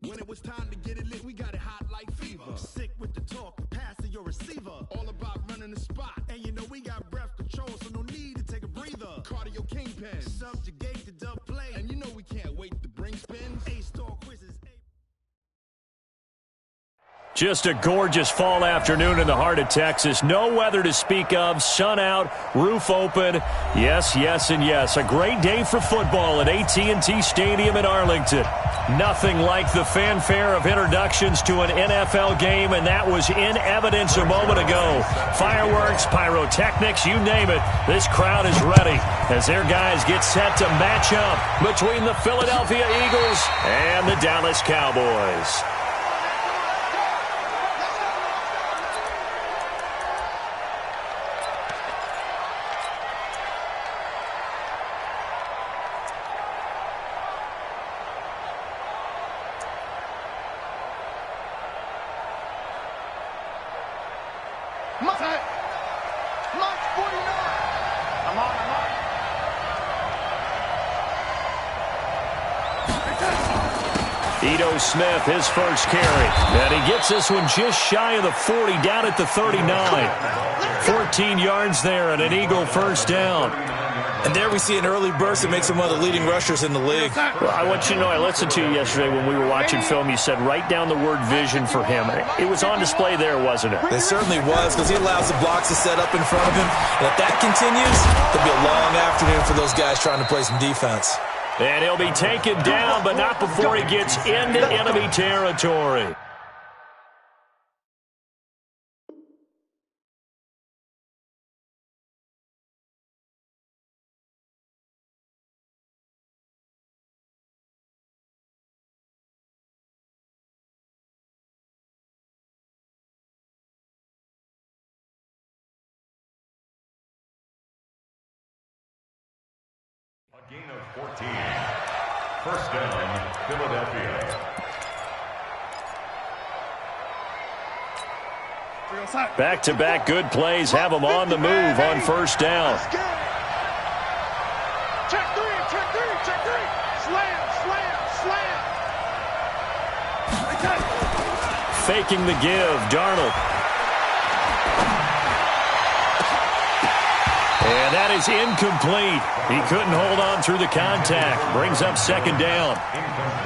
When it was time to get it lit, we got it hot like fever. Sick with the talk, passing your receiver. All about running the spot. And you know we got breath control, so no need to take a breather. Cardio kingpin, subjugate the dub play. And you know we can't wait to bring spins. A-star quizzes. Just a gorgeous fall afternoon in the heart of Texas. No weather to speak of. Sun out, roof open. Yes, yes, and yes. A great day for football at AT&T Stadium in Arlington. Nothing like the fanfare of introductions to an NFL game, and that was in evidence a moment ago. Fireworks, pyrotechnics, you name it. This crowd is ready as their guys get set to match up between the Philadelphia Eagles and the Dallas Cowboys. Smith, his first carry. And he gets this one just shy of the 40, down at the 39. 14 yards there and an Eagle first down. And there we see an early burst that makes him one of the leading rushers in the league. Well, I want you to know, I listened to you yesterday when we were watching film. You said write down the word vision for him. It was on display there, wasn't it? It certainly was, because he allows the blocks to set up in front of him. And if that continues, there'll be a long afternoon for those guys trying to play some defense. And he'll be taken down, but not before he gets into enemy territory. A gain of 14. First down, Philadelphia. Back-to-back good plays have them on the move on first down. Check three. Slam. Faking the give, Darnold. And that is incomplete. He couldn't hold on through the contact. Brings up second down.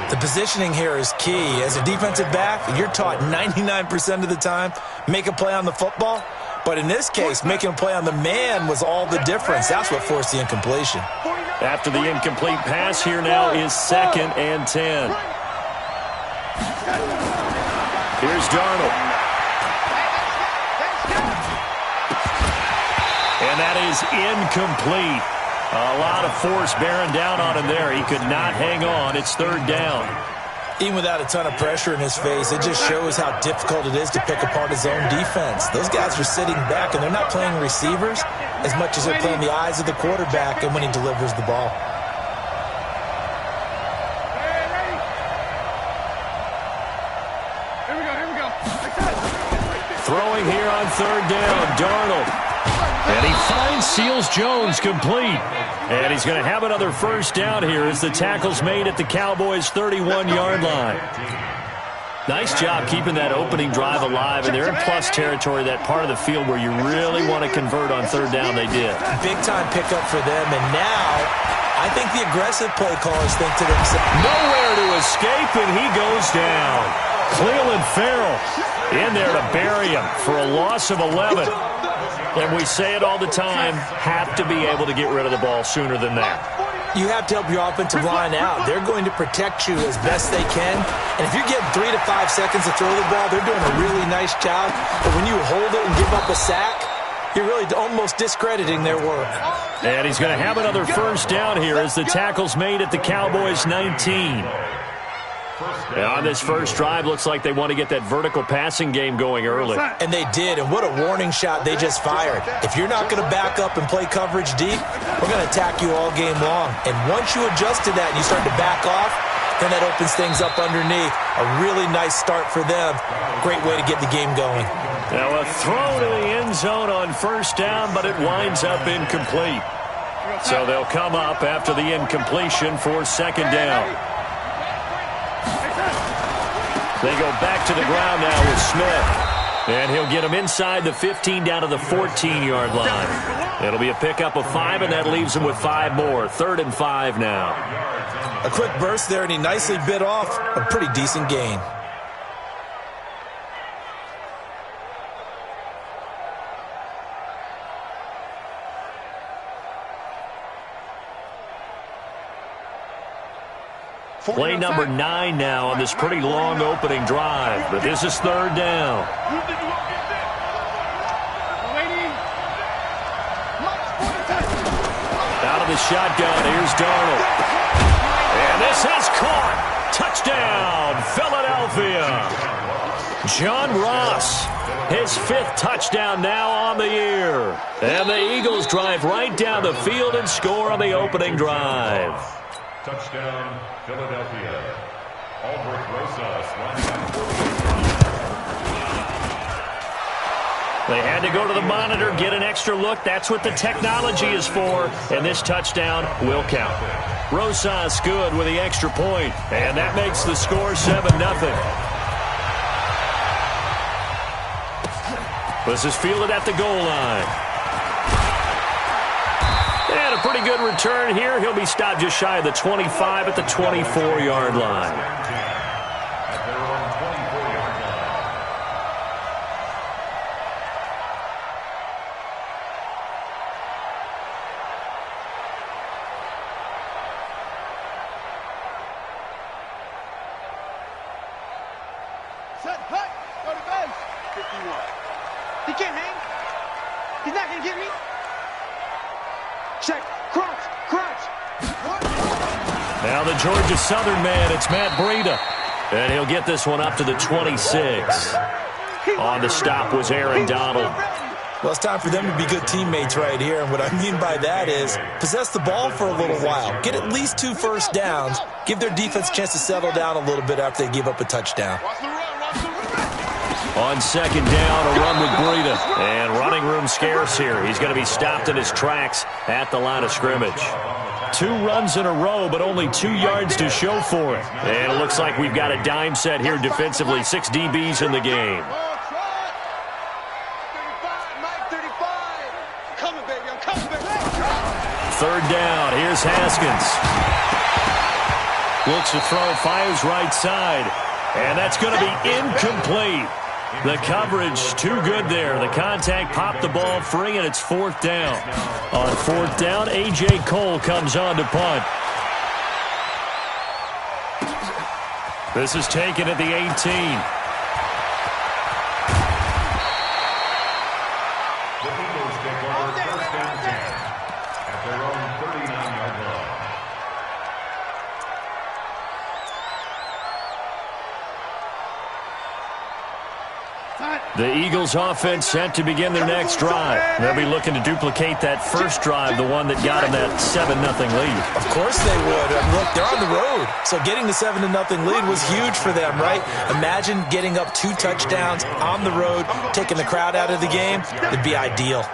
The positioning here is key. As a defensive back, you're taught 99% of the time, make a play on the football. But in this case, making a play on the man was all the difference. That's what forced the incompletion. After the incomplete pass, here now is 2nd and 10. Here's Darnold. And that is incomplete. A lot of force bearing down on him there. He could not hang on. It's third down. Even without a ton of pressure in his face, it just shows how difficult it is to pick apart his own defense. Those guys are sitting back, and they're not playing receivers as much as they're playing the eyes of the quarterback and when he delivers the ball. Here we go. Throwing here on third down, Darnold. And he finds Seals Jones complete. And he's going to have another first down here as the tackle's made at the Cowboys' 31-yard line. Nice job keeping that opening drive alive. And they're in plus territory, that part of the field where you really want to convert on third down. They did. Big-time pickup for them. And now I think the aggressive play callers think to themselves, nowhere to escape, and he goes down. Cleveland Farrell in there to bury him for a loss of 11. And we say it all the time, have to be able to get rid of the ball sooner than that. You have to help your offensive line out. They're going to protect you as best they can. And if you're getting 3 to 5 seconds to throw the ball, they're doing a really nice job. But when you hold it and give up a sack, you're really almost discrediting their work. And he's going to have another first down here as the tackle's made at the Cowboys' 19. And on this first drive, looks like they want to get that vertical passing game going early. And they did, and what a warning shot they just fired. If you're not going to back up and play coverage deep, we're going to attack you all game long. And once you adjust to that and you start to back off, then that opens things up underneath. A really nice start for them. Great way to get the game going. Now a throw to the end zone on first down, but it winds up incomplete. So they'll come up after the incompletion for second down. They go back to the ground now with Smith. And he'll get him inside the 15 down to the 14-yard line. It'll be a pickup of 5, and that leaves him with 5 more. 3rd and 5 now. A quick burst there, and he nicely bit off a pretty decent gain. Play number 9 now on this pretty long opening drive, but this is 3rd down. Out of the shotgun, here's Darnold. And this has caught. Touchdown, Philadelphia. John Ross, his 5th touchdown now on the year. And the Eagles drive right down the field and score on the opening drive. Touchdown, Philadelphia. Albert Rosas running on 48. They had to go to the monitor, get an extra look. That's what the technology is for. And this touchdown will count. Rosas good with the extra point. And that makes the score 7-0. This is fielded at the goal line. And a pretty good return here. He'll be stopped just shy of the 25 at the 24-yard line. Set, hut, go to base. 51. He can't hang. He's not going to get me. Check, crunch, crunch. Now the Georgia Southern man, it's Matt Breida. And he'll get this one up to the 26. On the stop was Aaron Donald. Well, it's time for them to be good teammates right here. And what I mean by that is possess the ball for a little while. Get at least 2 first downs. Give their defense a chance to settle down a little bit after they give up a touchdown. On 2nd down, a run with Breida. And running room scarce here. He's going to be stopped in his tracks at the line of scrimmage. 2 runs in a row, but only 2 yards to show for it. And it looks like we've got a dime set here defensively. 6 DBs in the game. 3rd down. Here's Haskins. Looks to throw, fires right side. And that's going to be incomplete. The coverage too good there. The contact popped the ball free, and it's 4th down. On 4th down, A.J. Cole comes on to punt. This is taken at the 18. The Eagles take over 1st and 10 at their own 39-yard line. The Eagles offense set to begin their next drive. They'll be looking to duplicate that first drive, the one that got them that 7-0 lead. Of course they would. Look, they're on the road. So getting the 7-0 lead was huge for them, right? Imagine getting up 2 touchdowns on the road, taking the crowd out of the game. It'd be ideal.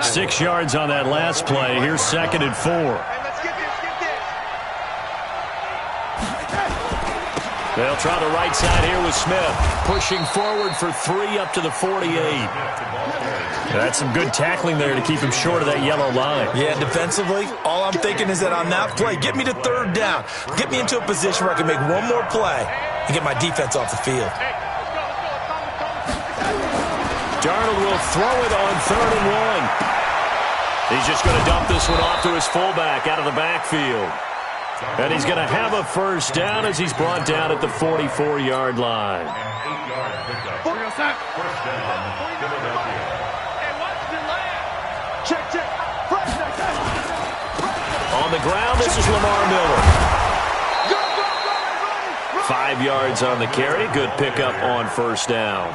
6 yards on that last play. Here's 2nd and 4. They'll try the right side here with Smith. Pushing forward for 3 up to the 48. That's some good tackling there to keep him short of that yellow line. Yeah, defensively, all I'm thinking is that on that play, get me to 3rd down. Get me into a position where I can make one more play and get my defense off the field. Darnold will throw it on 3rd and 1. He's just going to dump this one off to his fullback out of the backfield. And he's going to have a first down as he's brought down at the 44-yard line. An 8-yard pickup. 1st down, Philadelphia. On the ground, this is Lamar Miller. 5 yards on the carry. Good pickup on 1st down.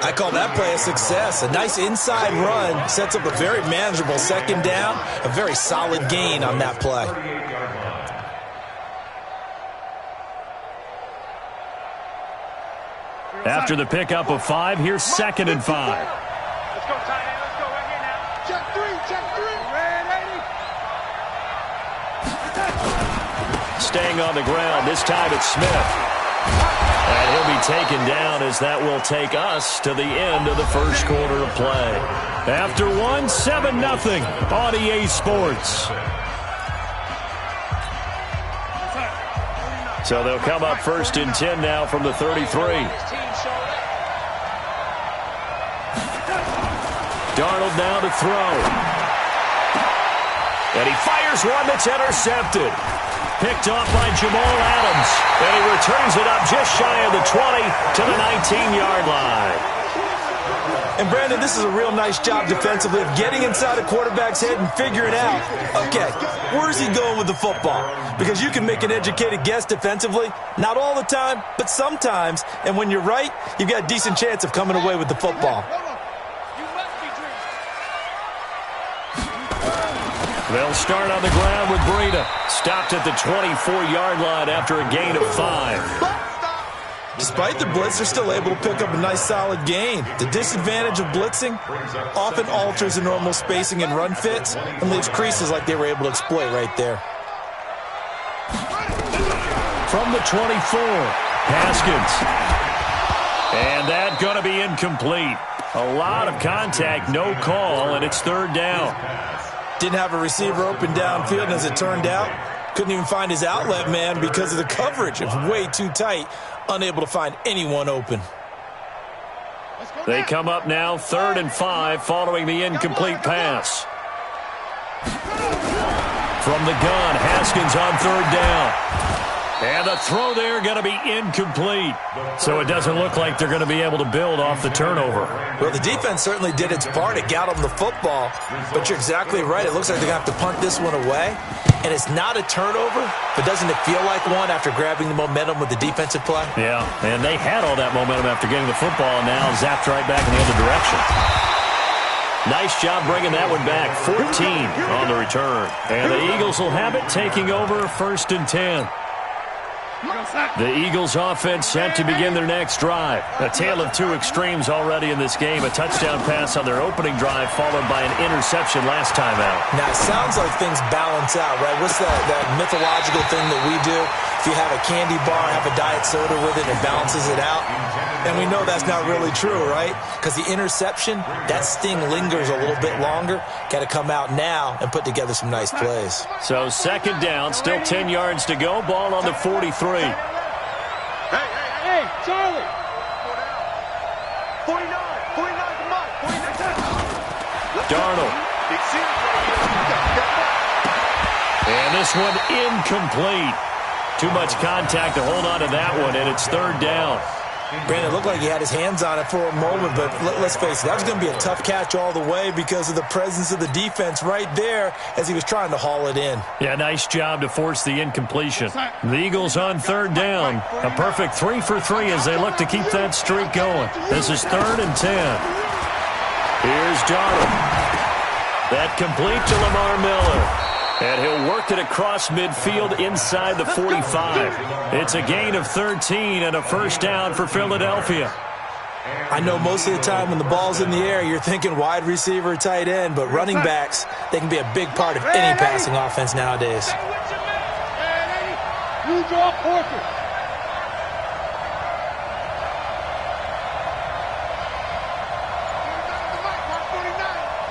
I call that play a success. A nice inside run sets up a very manageable 2nd down. A very solid gain on that play. After the pickup of 5, here's 2nd and 5. Let's go, tight end. Let's go right here now. Check 3, check 3. Red 80. Staying on the ground. This time it's Smith. And he'll be taken down as that will take us to the end of the first quarter of play. After one, 7-0 on EA Sports. So they'll come up 1st and 10 now from the 33. Darnold now to throw. And he fires one that's intercepted. Picked off by Jamal Adams. And he returns it up just shy of the 20 to the 19-yard line. And, Brandon, this is a real nice job defensively of getting inside a quarterback's head and figuring out, okay, where's he going with the football? Because you can make an educated guess defensively, not all the time, but sometimes. And when you're right, you've got a decent chance of coming away with the football. They'll start on the ground with Breida. Stopped at the 24-yard line after a gain of 5. Despite the blitz, they're still able to pick up a nice solid gain. The disadvantage of blitzing often alters the normal spacing and run fits and leaves creases like they were able to exploit right there. From the 24, Haskins. And that's going to be incomplete. A lot of contact, no call, and it's 3rd down. Didn't have a receiver open downfield, and as it turned out, couldn't even find his outlet man because of the coverage. It was way too tight, unable to find anyone open. They come up now 3rd and 5 following the incomplete pass. From the gun, Haskins on 3rd down. And the throw there going to be incomplete. So it doesn't look like they're going to be able to build off the turnover. Well, the defense certainly did its part. It got them the football. But you're exactly right. It looks like they're going to have to punt this one away. And it's not a turnover, but doesn't it feel like one after grabbing the momentum with the defensive play? Yeah, and they had all that momentum after getting the football, and now zapped right back in the other direction. Nice job bringing that one back. 14 on the return. And the Eagles will have it, taking over 1st and 10. The Eagles offense set to begin their next drive. A tale of two extremes already in this game. A touchdown pass on their opening drive followed by an interception last time out. Now, it sounds like things balance out, right? What's that mythological thing that we do? If you have a candy bar, have a diet soda with it, it balances it out. And we know that's not really true, right? Because the interception, that sting lingers a little bit longer. Got to come out now and put together some nice plays. So 2nd down, still 10 yards to go. Ball on the 43. Hey, Charlie! 49, come on, 49. Darnold. And this one incomplete. Too much contact to hold on to that one, and it's 3rd down. Brandon, it looked like he had his hands on it for a moment, but let's face it, that was going to be a tough catch all the way because of the presence of the defense right there as he was trying to haul it in. Yeah, nice job to force the incompletion. The Eagles on 3rd down. A perfect 3 for 3 as they look to keep that streak going. This is 3rd and 10. Here's Darnold. That complete to Lamar Miller. And he'll work it across midfield inside the 45. It's a gain of 13 and a 1st down for Philadelphia. I know most of the time when the ball's in the air, you're thinking wide receiver, tight end, but running backs, they can be a big part of any passing offense nowadays. You draw Porter.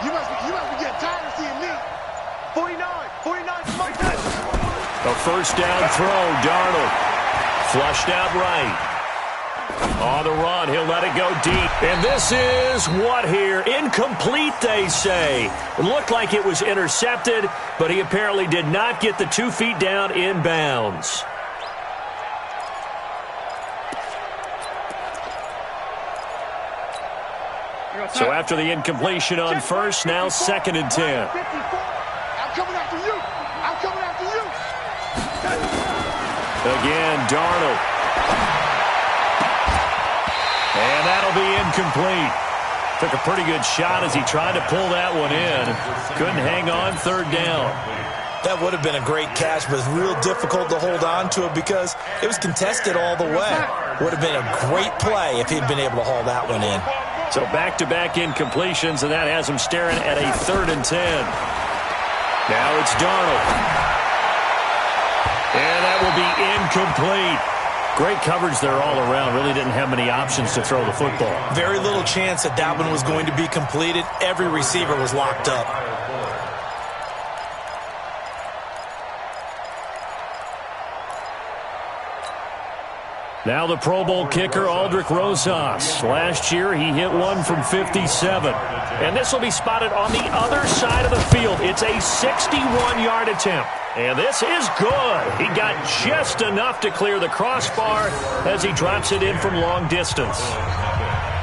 You must be getting tired of seeing me. 49, A 1st down throw, Darnold. Flushed out right. On the run, he'll let it go deep. And this is what here? Incomplete, they say. It looked like it was intercepted, but he apparently did not get the 2 feet down in bounds. So after the incompletion on 1st, now 2nd and 10. I'm coming after you. Again, Darnold. And that'll be incomplete. Took a pretty good shot as he tried to pull that one in. Couldn't hang on, 3rd down. That would have been a great catch, but it's real difficult to hold on to it because it was contested all the way. Would have been a great play if he'd been able to haul that one in. So back-to-back incompletions, and that has him staring at a 3rd and 10. Now it's Darnold. And that will be incomplete. Great coverage there all around. Really didn't have many options to throw the football. Very little chance that that one was going to be completed. Every receiver was locked up. Now the Pro Bowl kicker, Aldrick Rosas. Last year, he hit one from 57. And this will be spotted on the other side of the field. It's a 61-yard attempt. And this is good. He got just enough to clear the crossbar as he drops it in from long distance.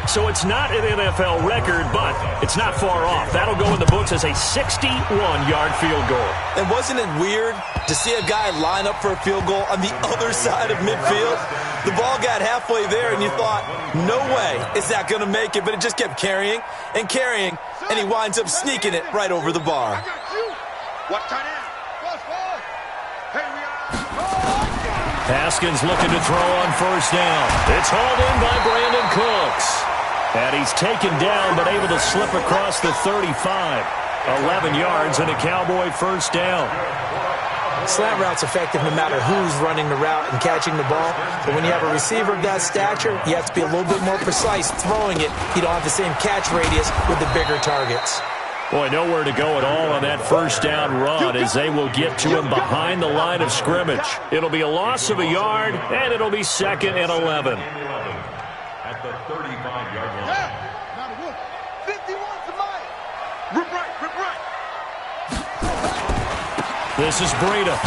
So it's not an NFL record, but it's not far off. That'll go in the books as a 61-yard field goal. And wasn't it weird to see a guy line up for a field goal on the other side of midfield? The ball got halfway there, and you thought, no way is that going to make it, but it just kept carrying and carrying, and he winds up sneaking it right over the bar. Haskins looking to throw on first down. It's hauled in by Brandon Cooks. And he's taken down, but able to slip across the 35. 11 yards and a Cowboy first down. Slant route's effective no matter who's running the route and catching the ball. But when you have a receiver of that stature, you have to be a little bit more precise throwing it. You don't have the same catch radius with the bigger targets. Boy, nowhere to go at all on that first down run as they will get to him behind the line of scrimmage. It'll be a loss of a yard, and it'll be 2nd and 11. At the 35-yard line. 51's the mile. Rip right. This is Breida.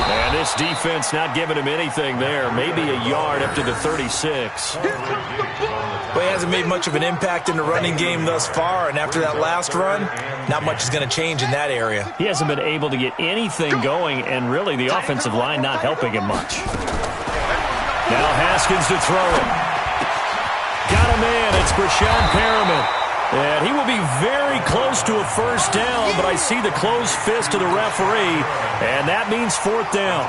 And this defense not giving him anything there. Maybe a yard up to the 36. Well, he hasn't made much of an impact in the running game thus far, and after that last run, not much is going to change in that area. He hasn't been able to get anything going, and really the offensive line not helping him much. Now Haskins to throw it. Got a man. It's Brashad Perriman. And he will be very close to a first down, but I see the closed fist of the referee, and that means 4th down.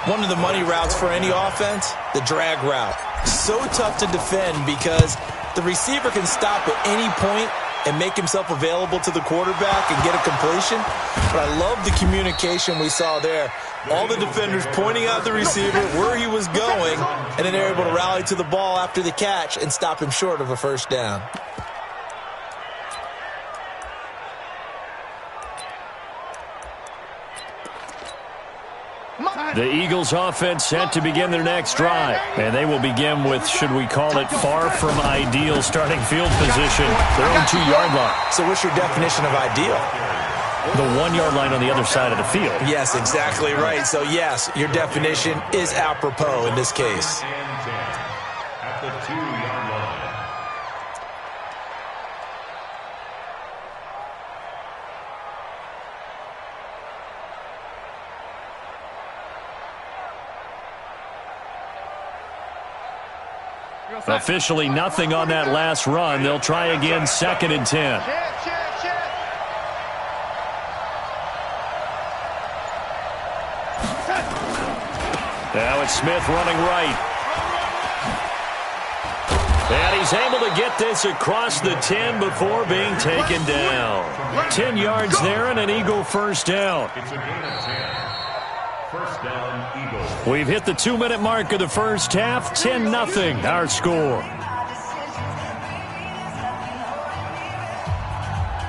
One of the money routes for any offense, the drag route. So tough to defend because the receiver can stop at any point and make himself available to the quarterback and get a completion. But I love the communication we saw there. All the defenders pointing out the receiver where he was going, and then they're able to rally to the ball after the catch and stop him short of a first down. The Eagles offense set to begin their next drive. And they will begin with, should we call it, far from ideal starting field position, their own 2-yard line. So what's your definition of ideal? The 1-yard line on the other side of the field. Yes, exactly right. So yes, your definition is apropos in this case. At the 2-yard line. Officially nothing on that last run. They'll try again, 2nd and 10. Now it's Smith running right. And he's able to get this across the 10 before being taken down. 10 yards there and an Eagle first down. It's a gain of 10. First down, Eagles. We've hit the 2-minute mark of the first half. 10-0 our score.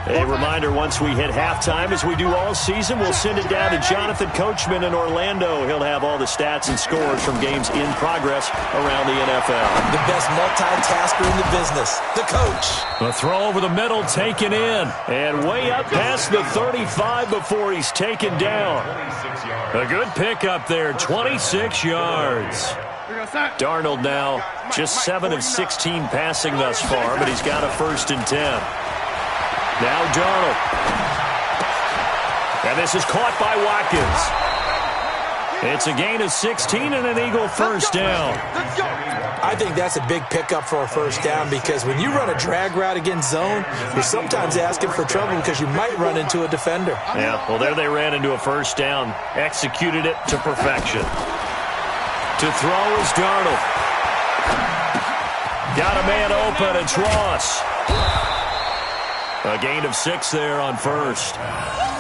A reminder, once we hit halftime, as we do all season, we'll send it down to Jonathan Coachman in Orlando. He'll have all the stats and scores from games in progress around the NFL. The best multitasker in the business, the coach. The throw over the middle taken in. And way up past the 35 before he's taken down. A good pickup there, 26 yards. Darnold now just 7 of 16 passing thus far, but he's got a 1st and 10. Now Darnold. And this is caught by Watkins. It's a gain of 16 and an Eagle first down. I think that's a big pickup for a first down because when you run a drag route against zone, you're sometimes asking for trouble because you might run into a defender. Yeah, well, there they ran into a first down. Executed it to perfection. To throw is Darnold. Got a man open. It's Ross. A gain of 6 there on first.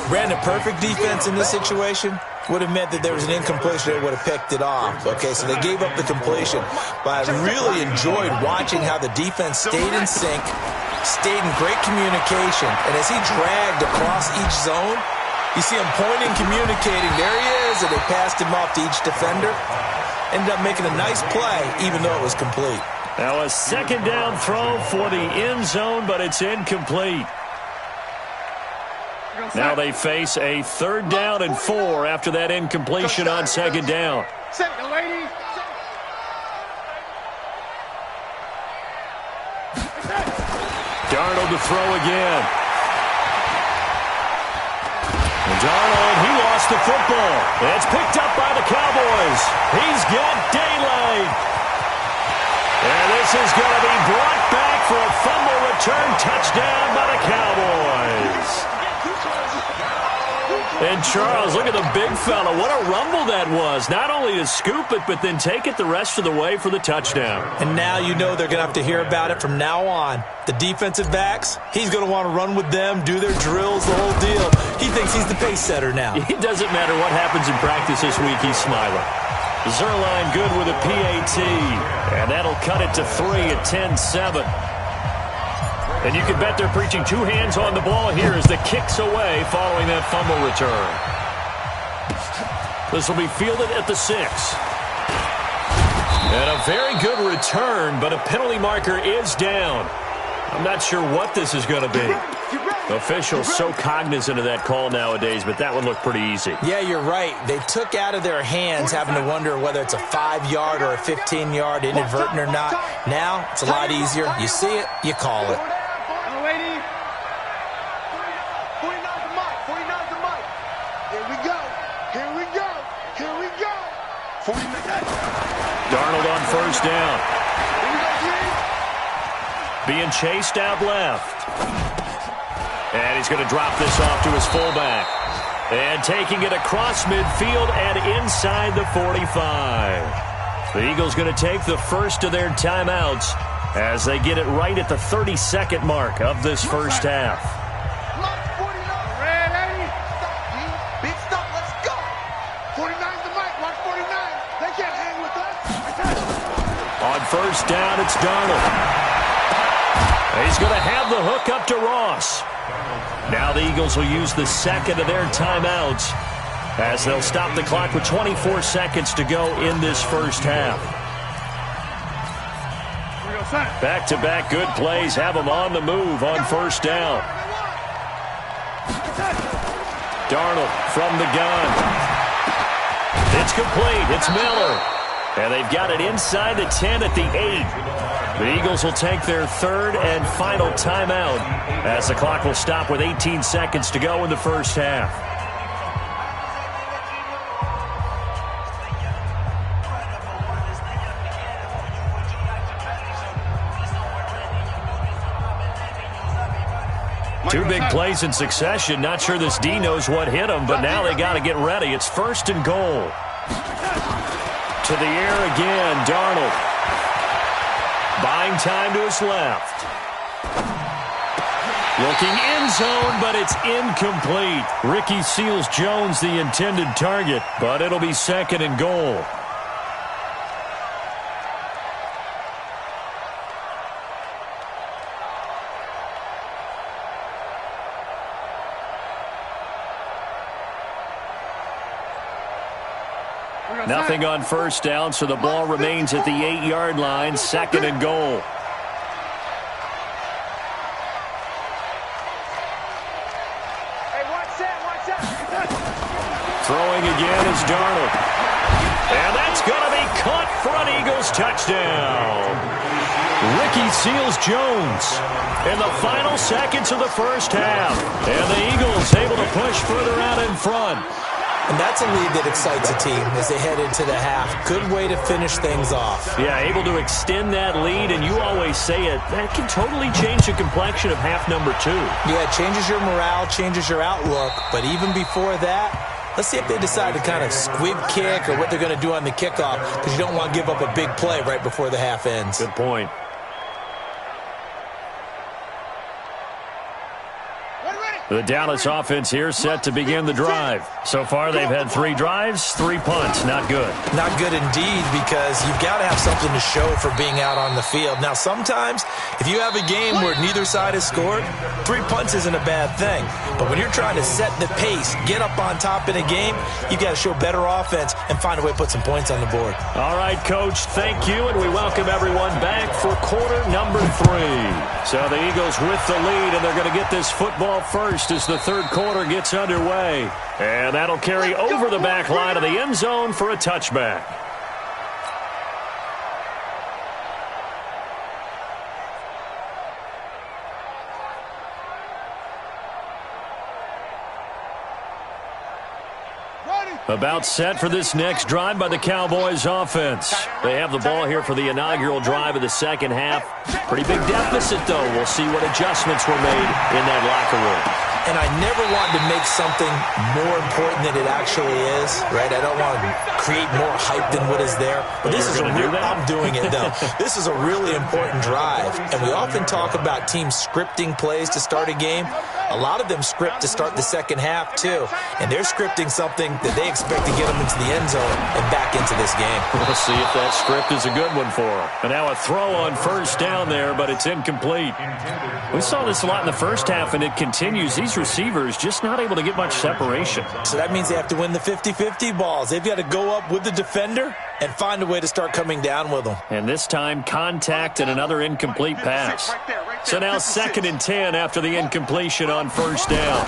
Brandon, perfect defense in this situation. would have meant that there was an incompletion. They would have picked it off. Okay, so they gave up the completion. But I really enjoyed watching how the defense stayed in sync, stayed in great communication. And as he dragged across each zone, you see him pointing, communicating. There he is, and they passed him off to each defender. Ended up making a nice play, even though it was complete. Now a second down throw for the end zone, but it's incomplete. Now they face a 3rd down and 4 after that incompletion on 2nd down. Darnold to throw again. And Darnold, he lost the football. It's picked up by the Cowboys. He's got daylight. And this is going to be brought back for a fumble return touchdown by the Cowboys. And Charles, look at the big fella. What a rumble that was. Not only to scoop it, but then take it the rest of the way for the touchdown. And now you know they're going to have to hear about it from now on. The defensive backs, he's going to want to run with them, do their drills, the whole deal. He thinks he's the pace setter now. It doesn't matter what happens in practice this week, he's smiling. Zerline good with a PAT. And that'll cut it to 3 at 10-7. And you can bet they're preaching 2 hands on the ball here as the kick's away following that fumble return. This will be fielded at the 6. And a very good return, but a penalty marker is down. I'm not sure what this is going to be. Officials so cognizant of that call nowadays, but that one looked pretty easy. Yeah, you're right. They took out of their hands having to wonder whether it's a 5-yard or a 15-yard, inadvertent or not. Now, it's a lot easier. You see it, you call it. Darnold on 1st down. Being chased out left. And he's going to drop this off to his fullback. And taking it across midfield and inside the 45. The Eagles going to take the first of their timeouts as they get it right at the 32nd mark of this first half. On 1st down, it's Darnold. He's going to have the hook up to Ross. Now the Eagles will use the second of their timeouts as they'll stop the clock with 24 seconds to go in this first half. Back-to-back good plays have them on the move on 1st down. Darnold from the gun. It's complete. It's Miller. And they've got it inside the 10 at the 8. The Eagles will take their 3rd and final timeout as the clock will stop with 18 seconds to go in the first half. Two big plays in succession. Not sure this D knows what hit him, but now they got to get ready. It's 1st and goal. To the air again, Darnold. Buying time to his left. Looking end zone, but it's incomplete. Ricky Seals-Jones, the intended target, but it'll be 2nd and goal. Nothing on 1st down, so the ball remains at the 8-yard line, 2nd and goal. Throwing again is Darnold. And that's going to be caught for an Eagles touchdown. Ricky Seals-Jones in the final seconds of the first half. And the Eagles able to push further out in front. And that's a lead that excites a team as they head into the half. Good way to finish things off. Yeah, able to extend that lead, and you always say it, that can totally change the complexion of half number 2. Yeah, it changes your morale, changes your outlook. But even before that, let's see if they decide to kind of squib kick or what they're going to do on the kickoff, because you don't want to give up a big play right before the half ends. Good point. The Dallas offense here set to begin the drive. So far, they've had 3 drives, 3 punts. Not good. Not good indeed, because you've got to have something to show for being out on the field. Now, sometimes, if you have a game where neither side has scored, 3 punts isn't a bad thing. But when you're trying to set the pace, get up on top in a game, you've got to show better offense and find a way to put some points on the board. All right, Coach, thank you, and we welcome everyone back for quarter number 3. So the Eagles with the lead, and they're going to get this football first as the third quarter gets underway. And that'll carry over the back line of the end zone for a touchback. About set for this next drive by the Cowboys offense. They have the ball here for the inaugural drive of the second half. Pretty big deficit, though. We'll see what adjustments were made in that locker room. And I never want to make something more important than it actually is, right? I don't want to create more hype than what is there. But this is a real, I'm doing it, though. This is a really important drive. And we often talk about teams scripting plays to start a game. A lot of them script to start the second half, too. And they're scripting something that they expect to get them into the end zone and back into this game. We'll see if that script is a good one for them. And now a throw on first down there, but it's incomplete. We saw this a lot in the first half, and it continues. These receivers just not able to get much separation. So that means they have to win the 50-50 balls. They've got to go up with the defender and find a way to start coming down with them. And this time, contact and another incomplete pass. So now 2nd and 10 after the incompletion on first down.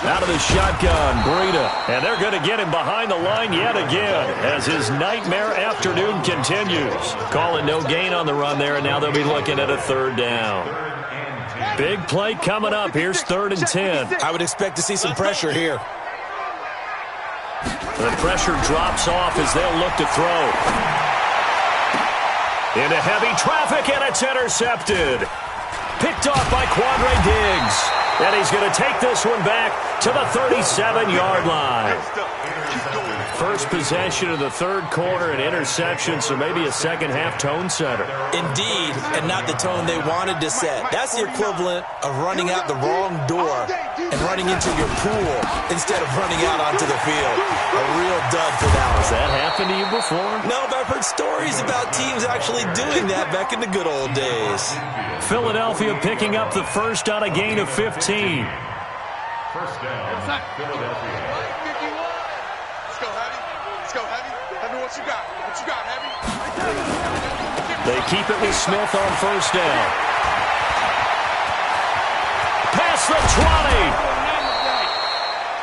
Out of the shotgun, Breida. And they're going to get him behind the line yet again as his nightmare afternoon continues. Calling no gain on the run there, and now they'll be looking at a 3rd down. Big play coming up. Here's 3rd and 10. I would expect to see some pressure here. The pressure drops off as they'll look to throw. Into heavy traffic, and it's intercepted. Picked off by Quandre Diggs. And he's going to take this one back to the 37-yard line. First possession of the third quarter, an interception, so maybe a second-half tone setter. Indeed, and not the tone they wanted to set. That's the equivalent of running out the wrong door and running into your pool instead of running out onto the field. A real dud for that one. Has that happened to you before? No, but I've heard stories about teams actually doing that back in the good old days. Philadelphia picking up the first on a gain of 15. First down, Philadelphia. Let's go, Heavy. Let's go, Heavy. Heavy, what you got? What you got, Heavy? They keep it with Smith on first down. Past the 20.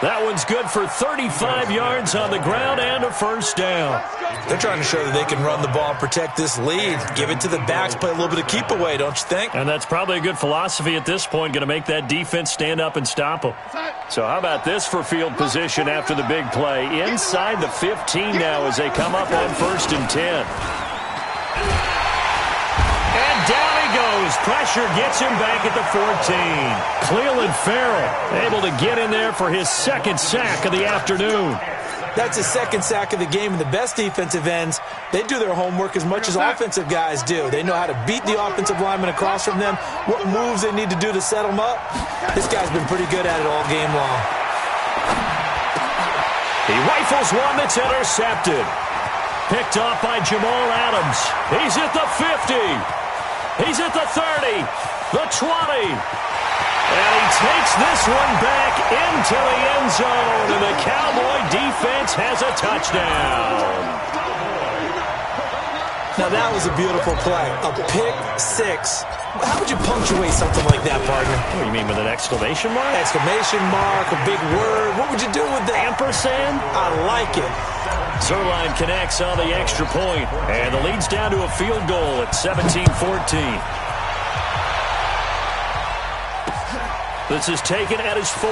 That one's good for 35 yards on the ground and a first down. They're trying to show that they can run the ball and protect this lead. Give it to the backs, play a little bit of keep away, don't you think? And that's probably a good philosophy at this point, going to make that defense stand up and stop them. So how about this for field position after the big play? Inside the 15 now as they come up on 1st and 10. And down he goes. Pressure gets him back at the 14. Cleveland Farrell able to get in there for his 2nd sack of the afternoon. That's his 2nd sack of the game, and the best defensive ends, they do their homework as much as offensive guys do. They know how to beat the offensive lineman across from them, what moves they need to do to set them up. This guy's been pretty good at it all game long. He rifles one that's intercepted. Picked off by Jamal Adams. He's at the 50. He's at the 30. The 20. And he takes this one back into the end zone, and the Cowboy defense has a touchdown. Now that was a beautiful play, a pick 6. How would you punctuate something like that, partner? What do you mean, with an exclamation mark? Exclamation mark, a big word. What would you do with that? Ampersand? I like it. Zerline connects on the extra point, and the lead's down to a field goal at 17-14. This is taken at his 4.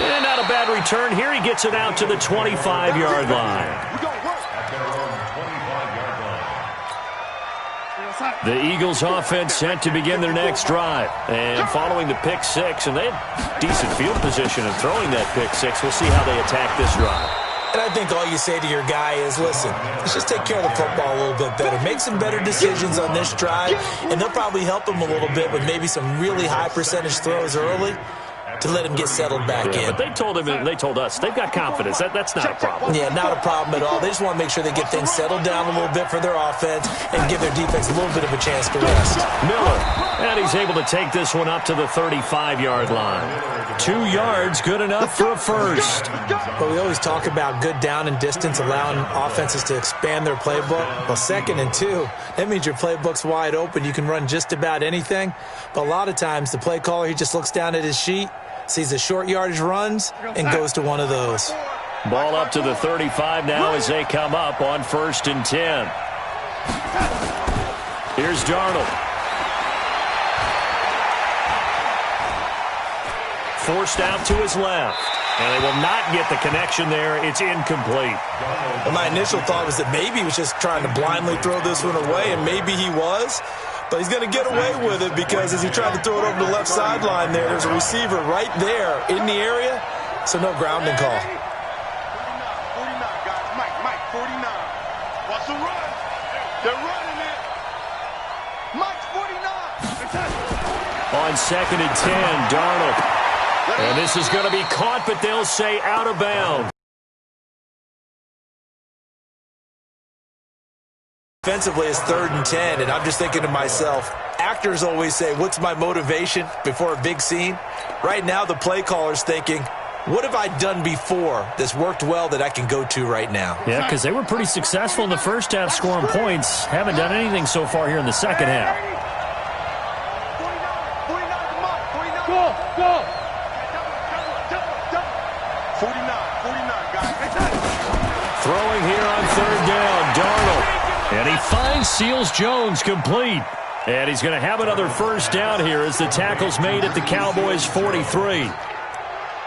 And not a bad return here. He gets it out to the 25-yard line. The Eagles offense set to begin their next drive. And following the pick 6, and they had decent field position in throwing that pick 6. We'll see how they attack this drive. And I I think all you say to your guy is, listen, let's just take care of the football a little bit better. Make some better decisions on this drive, and they'll probably help him a little bit with maybe some really high percentage throws early to let him get settled back in. But they told him, and they told us, they've got confidence. That's not a problem. Yeah, not a problem at all. They just want to make sure they get things settled down a little bit for their offense and give their defense a little bit of a chance to rest. Miller, and he's able to take this one up to the 35-yard line. 2 yards, good enough for a first. But we always talk about good down and distance, allowing offenses to expand their playbook. Well, 2nd and 2, that means your playbook's wide open. You can run just about anything. But a lot of times, the play caller, he just looks down at his sheet, sees the short yardage runs, and goes to one of those. Ball up to the 35 now as they come up on 1st and 10. Here's Darnold. Forced out to his left. And they will not get the connection there. It's incomplete. Well, my initial thought was that maybe he was just trying to blindly throw this one away, and maybe he was. But he's going to get away with it because as he tried to throw it over the left sideline there's a receiver right there in the area, so no grounding call. 49, guys. Mike, 49. Watch the run. They're running it. Mike's 49. On 2nd and 10, Darnold. And this is going to be caught, but they'll say out of bounds. Offensively, it's 3rd and 10, and I'm just thinking to myself, actors always say, what's my motivation before a big scene? Right now, the play caller's thinking, what have I done before that's worked well that I can go to right now? Yeah, because they were pretty successful in the first half scoring points. Haven't done anything so far here in the second half. 49, go. 49, guys. Throwing here on 3rd down, Darnold. And he finds Seals Jones complete. And he's going to have another first down here as the tackle's made at the Cowboys' 43.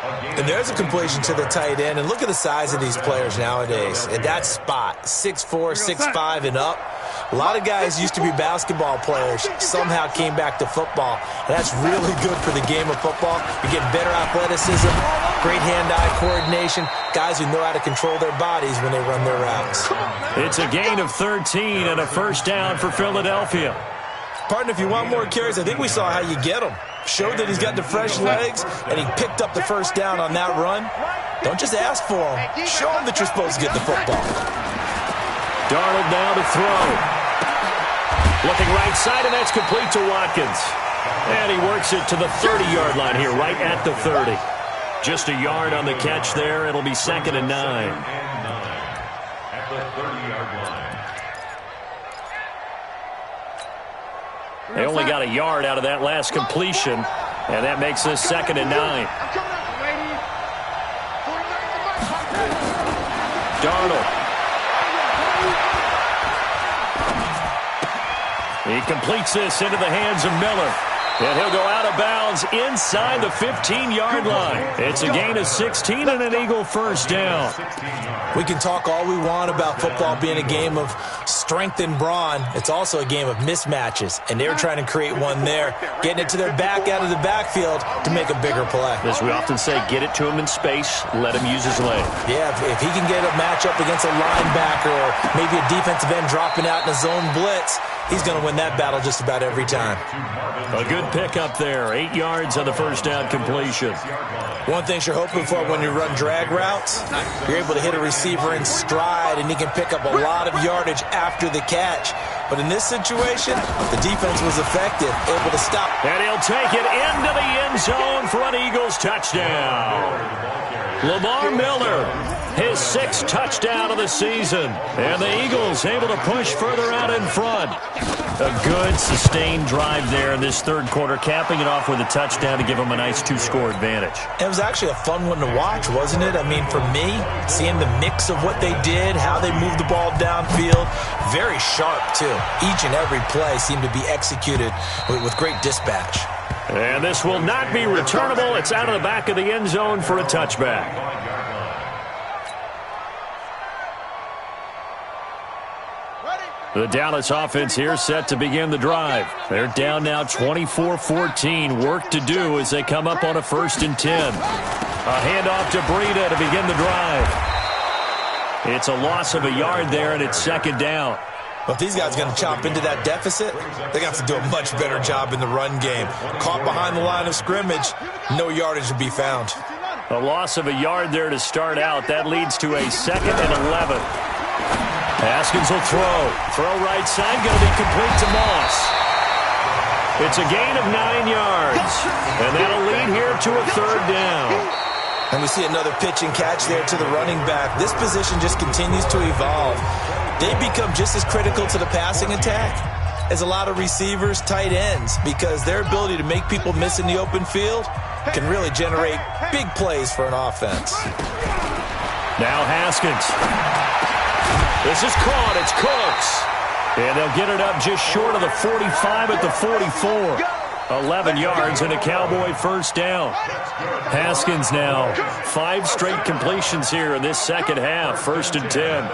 And there's a completion to the tight end. And look at the size of these players nowadays. At that spot, 6'4", 6'5", and up. A lot of guys used to be basketball players, somehow came back to football. And that's really good for the game of football. You get better athleticism, great hand-eye coordination, guys who know how to control their bodies when they run their routes. It's a gain of 13 and a first down for Philadelphia. Partner, if you want more carries, I think we saw how you get them. Showed that he's got the fresh legs, and he picked up the first down on that run. Don't just ask for them. Show them that you're supposed to get the football. Darnold now to throw. Looking right side, and that's complete to Watkins. And he works it to the 30-yard line here, right at the 30. Just a yard on the catch there. It'll be 2nd and 9. At the 30-yard line. They only got a yard out of that last completion, and that makes this 2nd and 9. Darnold. He completes this into the hands of Miller. And he'll go out of bounds inside the 15-yard line. It's a gain of 16 and an Eagle first down. We can talk all we want about football being a game of strength and brawn. It's also a game of mismatches, and they were trying to create one there, getting it to their back out of the backfield to make a bigger play. As we often say, get it to him in space, let him use his leg. Yeah, if he can get a matchup against a linebacker or maybe a defensive end dropping out in a zone blitz, he's going to win that battle just about every time. A good pickup there. 8 yards on the first down completion. One thing you're hoping for when you run drag routes, you're able to hit a receiver in stride, and he can pick up a lot of yardage after the catch. But in this situation, the defense was effective, able to stop. And he'll take it into the end zone for an Eagles touchdown. Lamar Miller, his 6th touchdown of the season. And the Eagles able to push further out in front. A good, sustained drive there in this third quarter, capping it off with a touchdown to give them a nice 2-score advantage. It was actually a fun one to watch, wasn't it? I mean, for me, seeing the mix of what they did, how they moved the ball downfield, very sharp, too. Each and every play seemed to be executed with great dispatch. And this will not be returnable. It's out of the back of the end zone for a touchback. The Dallas offense here set to begin the drive. They're down now 24-14. Work to do as they come up on a 1st and 10. A handoff to Breida to begin the drive. It's a loss of a yard there, and it's second down. Well, if these guys are going to chop into that deficit, they're going to have to do a much better job in the run game. Caught behind the line of scrimmage, no yardage to be found. A loss of a yard there to start out. That leads to a 2nd and 11. Haskins will throw. Throw right side, going to be complete to Moss. It's a gain of 9 yards. And that'll lead here to a 3rd down. And we see another pitch and catch there to the running back. This position just continues to evolve. They become just as critical to the passing attack as a lot of receivers, tight ends, because their ability to make people miss in the open field can really generate big plays for an offense. Now Haskins. This is caught. It's Cooks. And they'll get it up just short of the 45 at the 44. 11 yards and a Cowboy first down. Haskins now 5 straight completions here in this second half. 1st and 10.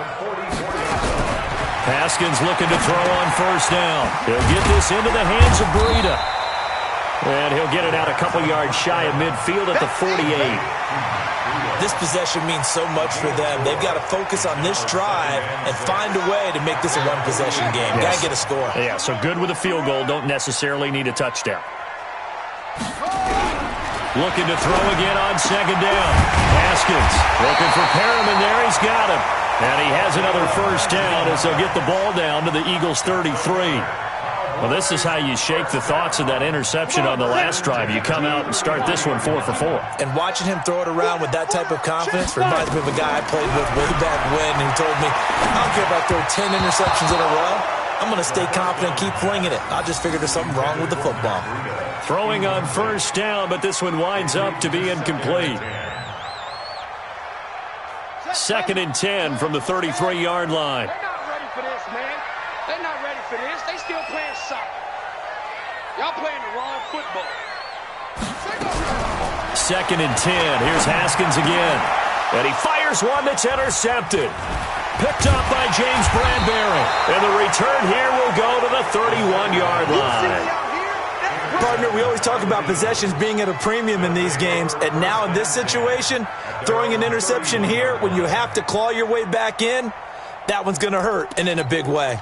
Haskins looking to throw on first down. He'll get this into the hands of Breida. And he'll get it out a couple yards shy of midfield at the 48. This possession means so much for them. They've got to focus on this drive and find a way to make this a one-possession game. Yes. Got to get a score. Yeah, so good with a field goal. Don't necessarily need a touchdown. Looking to throw again on second down. Haskins looking for Perriman there. He's got him. And he has another first down as they'll get the ball down to the Eagles' 33. Well, this is how you shake the thoughts of that interception on the last drive. You come out and start this one 4 for 4. And watching him throw it around with that type of confidence reminds me of a guy I played with way back when who told me, I don't care if I throw 10 interceptions in a row. I'm going to stay confident and keep flinging it. I just figured there's something wrong with the football. Throwing on first down, but this one winds up to be incomplete. 2nd and 10 from the 33-yard line. They're not ready for this, man. They're not ready for this. They still playing soccer. Y'all playing the wrong football. 2nd and 10. Here's Haskins again. And he fires one that's intercepted. Picked up by James Bradbury. And the return here will go to the 31-yard line. Partner, we always talk about possessions being at a premium in these games, and now in this situation, throwing an interception here when you have to claw your way back in, that one's going to hurt, and in a big way.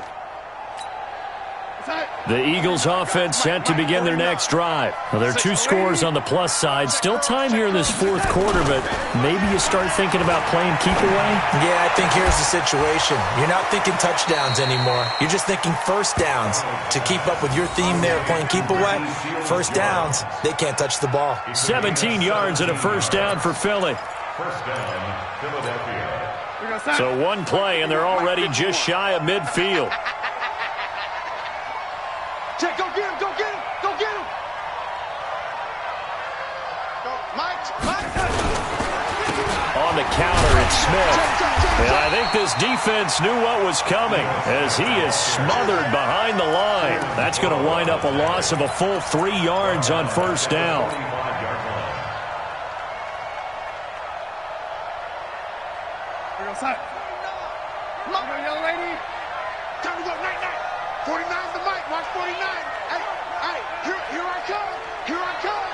The Eagles offense set to begin their next drive. Well, there are 2 scores on the plus side. Still time here in this 4th quarter, but maybe you start thinking about playing keep away? Yeah, I think here's the situation. You're not thinking touchdowns anymore. You're just thinking first downs. To keep up with your theme there, playing keep away, first downs, they can't touch the ball. 17 yards and a first down for Philly. First down, Philadelphia. So 1 play, and they're already just shy of midfield. Check, go get him, go get him, go get him. Go, Mike. On the counter, it's Smith. And I think this defense knew what was coming as he is smothered behind the line. That's going to wind up a loss of a full 3 yards on first down. Come on, young lady. Time to go, night. 49's the mic, Mark 49. Hey, here I come. Here I come.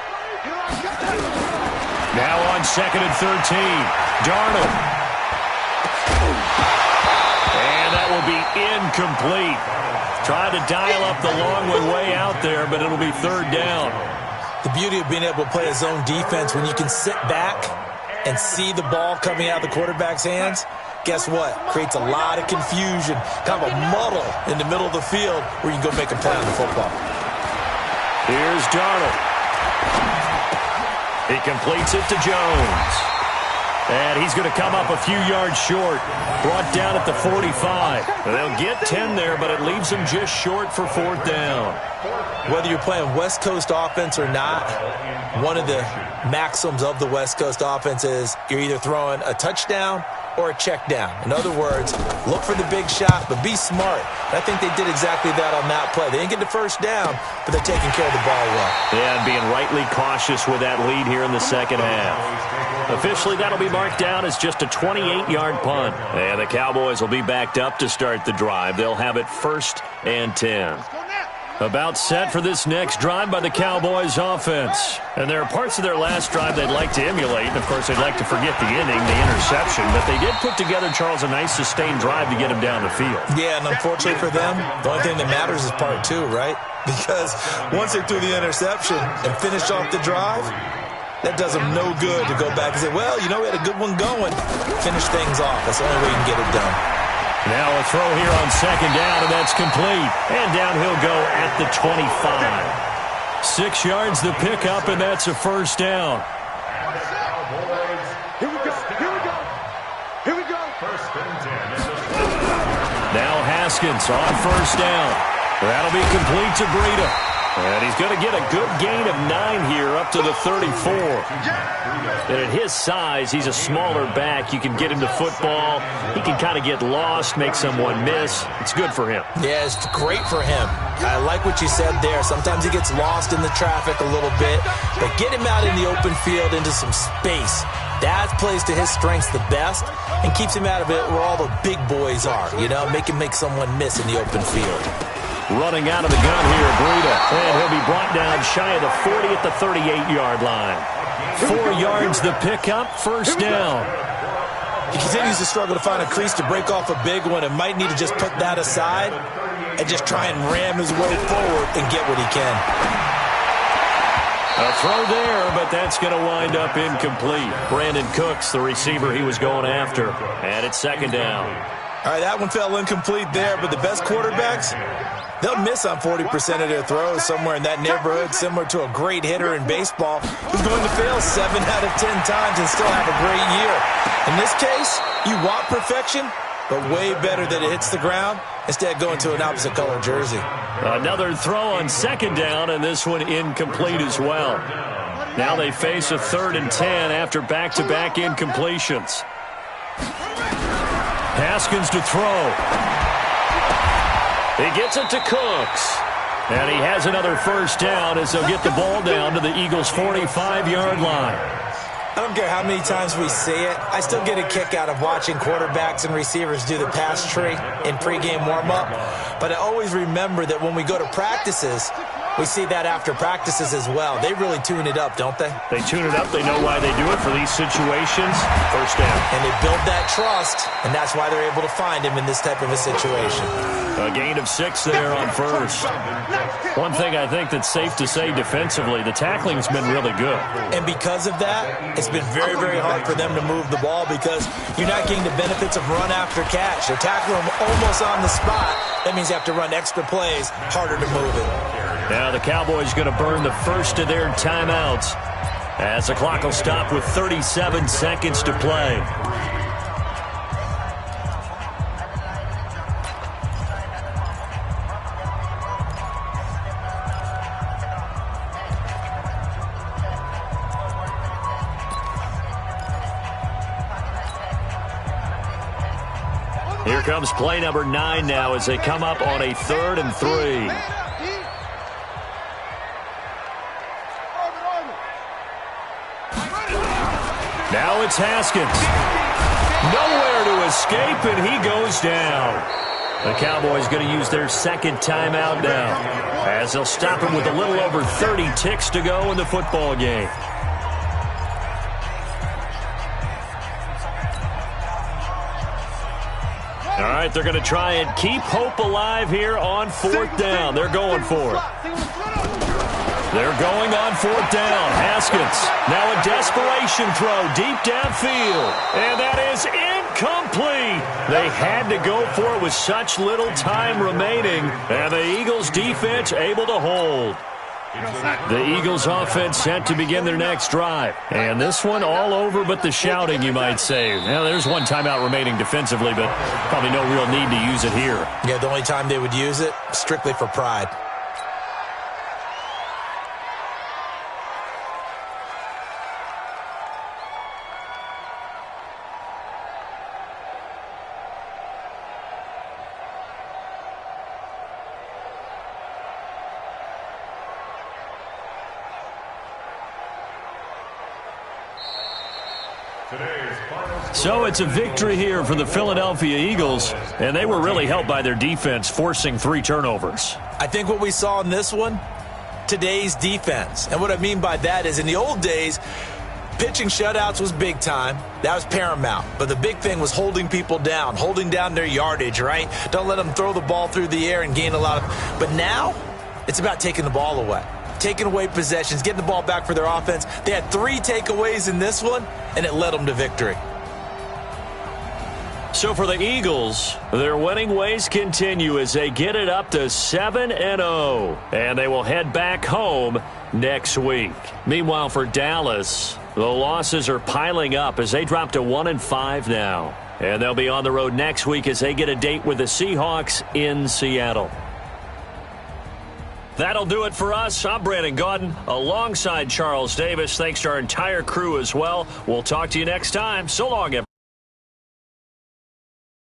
Here I come. Now on 2nd and 13. Darnold. And that will be incomplete. Tried to dial up the long way out there, but it'll be 3rd down. The beauty of being able to play a zone defense when you can sit back and see the ball coming out of the quarterback's hands, guess what? Creates a lot of confusion, kind of a muddle in the middle of the field where you can go make a play on the football. Here's Darnold. He completes it to Jones. And he's going to come up a few yards short. Brought down at the 45. They'll get 10 there, but it leaves them just short for 4th down. Whether you're playing West Coast offense or not, one of the maxims of the West Coast offense is you're either throwing a touchdown or a check down. In other words, look for the big shot, but be smart. And I think they did exactly that on that play. They didn't get the first down, but they're taking care of the ball well. Yeah, and being rightly cautious with that lead here in the second half. Officially, that'll be marked down as just a 28-yard punt. And the Cowboys will be backed up to start the drive. They'll have it 1st and 10. About set for this next drive by the Cowboys offense. And there are parts of their last drive they'd like to emulate. And, of course, they'd like to forget the inning, the interception. But they did put together, Charles, a nice sustained drive to get him down the field. Yeah, and unfortunately for them, the only thing that matters is part two, right? Because once they threw the interception and finished off the drive, that does them no good to go back and say, well, you know, we had a good one going. Finish things off. That's the only way you can get it done. Now a throw here on second down, and that's complete. And down he'll go at the 25. 6 yards the pickup, and that's a first down. Here we go. Here we go. Here we go. First and 10. Now Haskins on first down. That'll be complete to Breida. And he's going to get a good gain of 9 here up to the 34. And at his size, he's a smaller back. You can get him to football. He can kind of get lost, make someone miss. It's good for him. Yeah, it's great for him. I like what you said there. Sometimes he gets lost in the traffic a little bit. But get him out in the open field into some space. That plays to his strengths the best and keeps him out of it where all the big boys are. You know, make him make someone miss in the open field. Running out of the gun here, Breida. And he'll be brought down shy of the 40 at the 38-yard line. 4 yards the pickup, first down. He continues to struggle to find a crease to break off a big one and might need to just put that aside and just try and ram his way forward and get what he can. A throw there, but that's going to wind up incomplete. Brandon Cooks, the receiver he was going after. And it's second down. All right, that one fell incomplete there, but the best quarterbacks, they'll miss on 40% of their throws somewhere in that neighborhood, similar to a great hitter in baseball who's going to fail 7 out of 10 times and still have a great year. In this case, you want perfection, but way better that it hits the ground instead of going to an opposite color jersey. Another throw on second down, and this one incomplete as well. Now they face a 3rd and 10 after back-to-back incompletions. Haskins to throw. He gets it to Cooks. And he has another first down as they'll get the ball down to the Eagles' 45-yard line. I don't care how many times we see it. I still get a kick out of watching quarterbacks and receivers do the pass tree in pregame warm-up. But I always remember that when we go to practices, we see that after practices as well. They really tune it up, don't they? They tune it up. They know why they do it for these situations. First down. And they build that trust, and that's why they're able to find him in this type of a situation. A gain of 6 there on first. One thing I think that's safe to say defensively, the tackling's been really good. And because of that, it's been very, very hard for them to move the ball because you're not getting the benefits of run after catch. They're tackling them almost on the spot. That means you have to run extra plays, harder to move it. Now the Cowboys going to burn the first of their timeouts as the clock will stop with 37 seconds to play. Here comes play number 9 now as they come up on a 3rd and 3. Now it's Haskins. Nowhere to escape, and he goes down. The Cowboys going to use their second timeout now as they'll stop him with a little over 30 ticks to go in the football game. All right, they're going to try and keep hope alive here on 4th down. They're going for it. They're going on 4th down. Haskins, now a desperation throw deep downfield. And that is incomplete. They had to go for it with such little time remaining. And the Eagles defense able to hold. The Eagles offense set to begin their next drive. And this one all over but the shouting, you might say. Now, there's one timeout remaining defensively, but probably no real need to use it here. Yeah, the only time they would use it, strictly for pride. So it's a victory here for the Philadelphia Eagles, and they were really helped by their defense forcing 3 turnovers. I think what we saw in this one, today's defense. And what I mean by that is in the old days, pitching shutouts was big time. That was paramount. But the big thing was holding people down, holding down their yardage, right? Don't let them throw the ball through the air and gain a lot of... But now, it's about taking the ball away. Taking away possessions, getting the ball back for their offense. They had 3 takeaways in this one, and it led them to victory. So for the Eagles, their winning ways continue as they get it up to 7-0. And they will head back home next week. Meanwhile, for Dallas, the losses are piling up as they drop to 1-5 now. And they'll be on the road next week as they get a date with the Seahawks in Seattle. That'll do it for us. I'm Brandon Gaudin alongside Charles Davis. Thanks to our entire crew as well. We'll talk to you next time. So long, everyone.